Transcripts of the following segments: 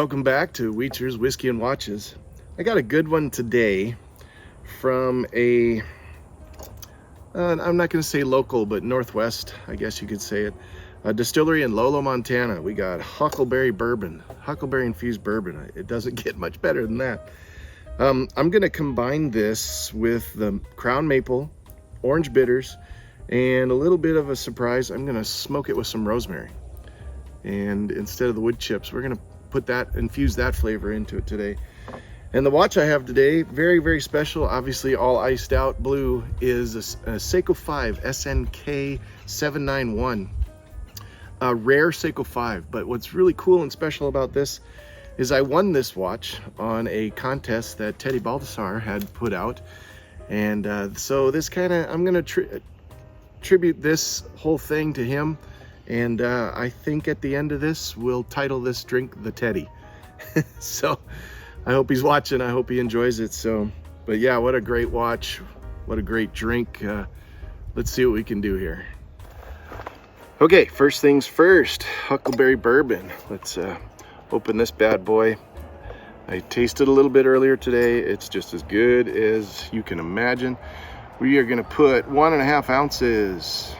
Welcome back to Weecher's Whiskey and Watches. I got a good one today from I'm not going to say local, but Northwest, I guess you could say it, a distillery in Lolo, Montana. We got Huckleberry Bourbon, Huckleberry infused bourbon. It doesn't get much better than that. I'm going to combine this with the Crown Maple, orange bitters, and a little bit of a surprise. I'm going to smoke it with some rosemary. And instead of the wood chips, we're going to infuse that flavor into it today. And the watch I have today, very, very special, obviously all iced out blue, is a Seiko 5 SNK 791. A rare Seiko 5. But what's really cool and special about this is I won this watch on a contest that Teddy Baldassarre had put out. And so this I'm going to tribute this whole thing to him. And I think at the end of this, we'll title this drink the Teddy. So I hope he's watching. I hope he enjoys it. So, but yeah, what a great watch. What a great drink. Let's see what we can do here. Okay, first things first, Huckleberry Bourbon. Let's open this bad boy. I tasted a little bit earlier today. It's just as good as you can imagine. We are going to put 1.5 ounces.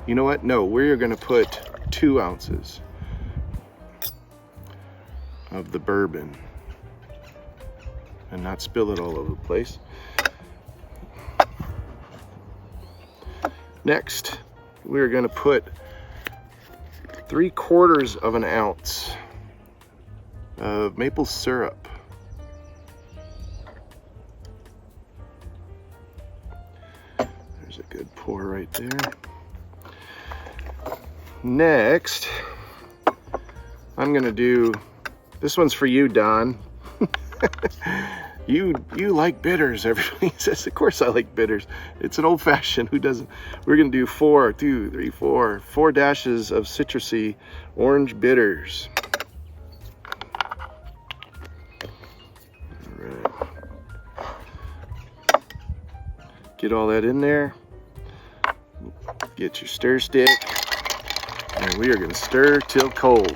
You know what? No, we're going to put 2 ounces of the bourbon and not spill it all over the place. Next, we're going to put 3/4 ounce of maple syrup. There's a good pour right there. Next, I'm gonna do, this one's for you, Don. you like bitters. Everybody says, of course I like bitters. It's an old fashioned, who doesn't? We're gonna do 4 dashes of citrusy orange bitters. All right. Get all that in there. Get your stir stick. And we are going to stir till cold.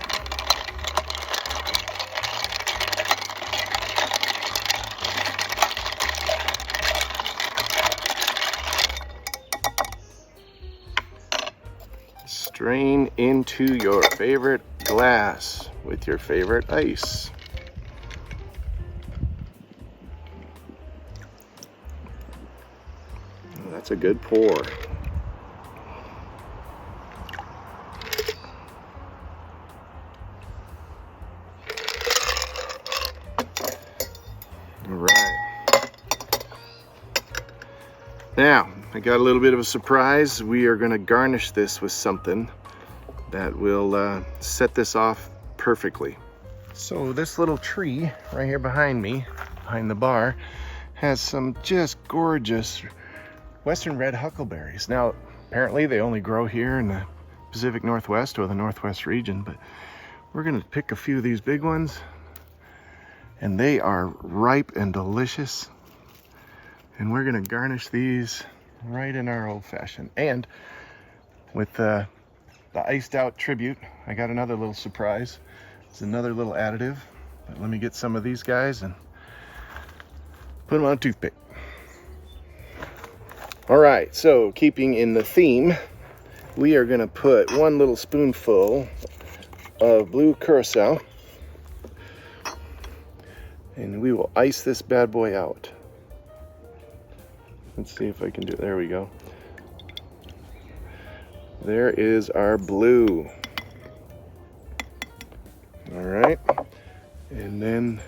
Strain into your favorite glass with your favorite ice. Oh, that's a good pour. All right. Now, I got a little bit of a surprise. We are going to garnish this with something that will set this off perfectly. So this little tree right here behind me, behind the bar, has some just gorgeous Western red huckleberries. Now, apparently they only grow here in the Pacific Northwest or the Northwest region, but we're going to pick a few of these big ones. And they are ripe and delicious. And we're gonna garnish these right in our old fashioned. And with the iced out tribute, I got another little surprise. It's another little additive. But let me get some of these guys and put them on a toothpick. All right, so keeping in the theme, we are gonna put 1 little spoonful of blue curacao. And we will ice this bad boy out. Let's see if I can do it. There we go. There is our blue. All right. And then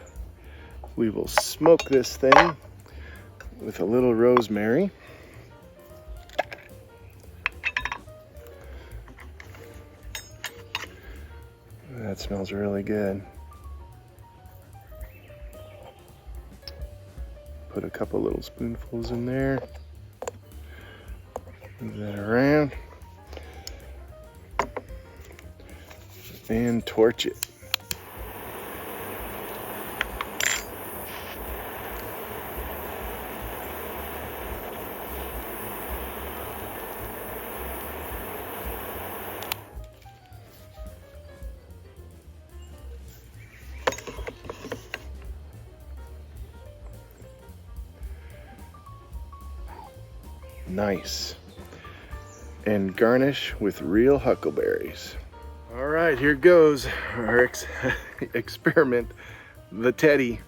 we will smoke this thing with a little rosemary. That smells really good. Put a couple little spoonfuls in there. Move that around. And torch it. Nice. And garnish with real huckleberries. All right, here goes our experiment, the Teddy.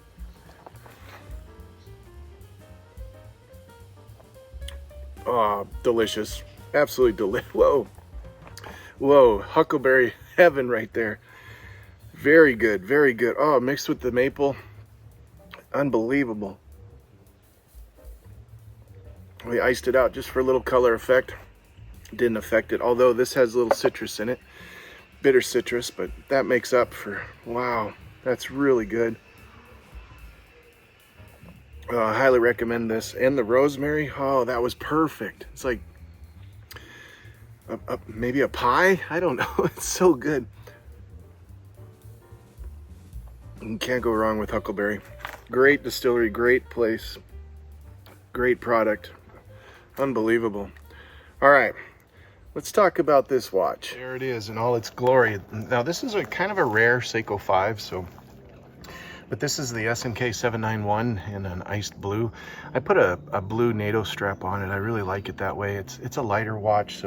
Oh, delicious. Absolutely delicious. Whoa. Whoa, huckleberry heaven right there. Very good, very good. Oh, mixed with the maple. Unbelievable. We iced it out just for a little color effect. Didn't affect it, although this has a little citrus in it. Bitter citrus, but that makes up for, wow, that's really good. I highly recommend this. And the rosemary, oh, that was perfect. It's like maybe a pie? I don't know. It's so good. You can't go wrong with Huckleberry. Great distillery, great place, great product. Unbelievable. All right. Let's talk about this watch. There it is in all its glory. Now this is a kind of a rare Seiko 5, but this is the S&K 791 in an iced blue. I put a blue NATO strap on it. I really like it that way. It's a lighter watch,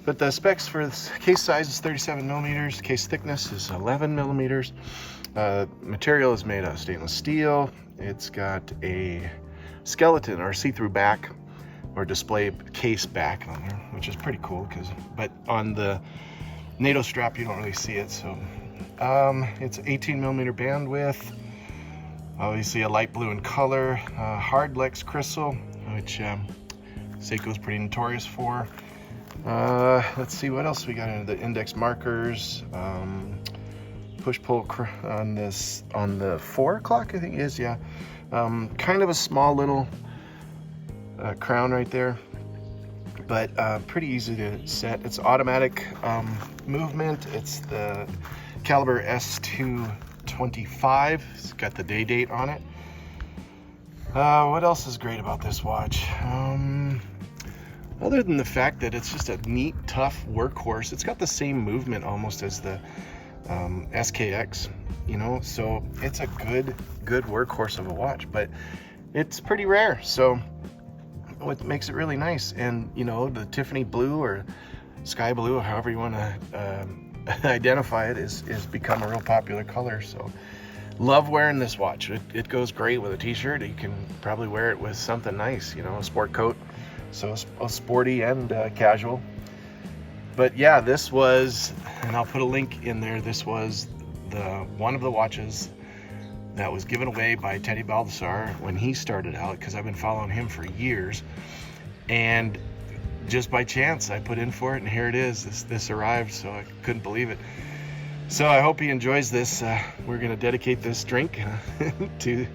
but the specs for this case size is 37 millimeters. Case thickness is 11 millimeters. Material is made of stainless steel. It's got a skeleton or see-through back, or display case back on there, which is pretty cool, but on the NATO strap you don't really see it. So it's 18 millimeter bandwidth, obviously a light blue in color, hard Lex crystal, which Seiko's pretty notorious for. Let's see what else we got in the index markers, push-pull on this, on the 4 o'clock I think it is, yeah. Kind of a small little crown right there, but pretty easy to set. It's automatic movement. It's the caliber S225. It's got the day date on it. What else is great about this watch? Other than the fact that it's just a neat, tough workhorse. It's got the same movement almost as the SKX, you know, so it's a good workhorse of a watch, but it's pretty rare, so what makes it really nice. And you know, the Tiffany blue or sky blue, or however you want to identify it, is become a real popular color. So love wearing this watch. It goes great with a t-shirt. You can probably wear it with something nice, you know, a sport coat, so sporty and casual. But yeah, this was, and I'll put a link in there, this was one of the watches that was given away by Teddy Baldassarre when he started out, because I've been following him for years, and just by chance I put in for it, and here it is. This arrived, so I couldn't believe it. So I hope he enjoys this. We're gonna dedicate this drink to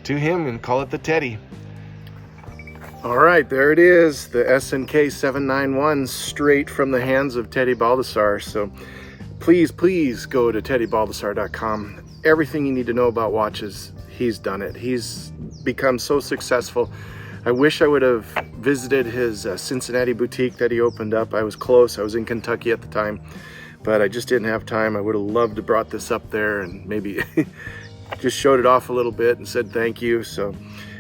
him and call it the Teddy. All right, there it is, the S&K 791, straight from the hands of Teddy Baldassarre. So please go to teddybaldassarre.com. Everything you need to know about watches, he's done it. He's become so successful. I wish I would have visited his Cincinnati boutique that he opened up. I was close. I was in Kentucky at the time, but I just didn't have time. I would have loved to brought this up there and maybe just showed it off a little bit and said thank you. So,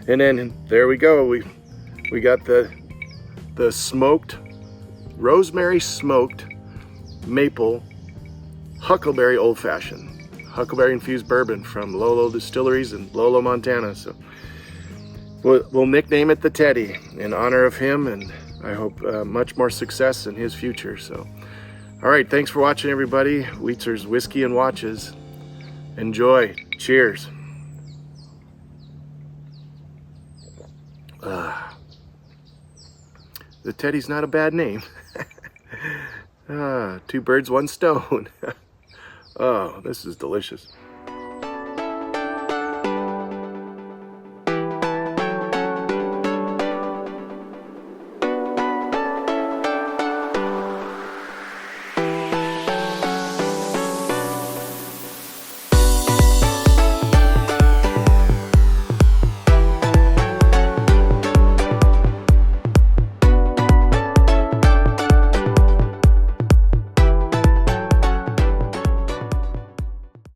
and then there we go. We got the smoked, rosemary smoked maple Huckleberry Old Fashioned. Huckleberry infused bourbon from Lolo Distilleries in Lolo, Montana. So we'll nickname it the Teddy in honor of him, and I hope much more success in his future. So, all right, thanks for watching, everybody. Wheatzer's Whiskey and Watches. Enjoy. Cheers. The Teddy's not a bad name. 2 birds, 1 stone. Oh, this is delicious.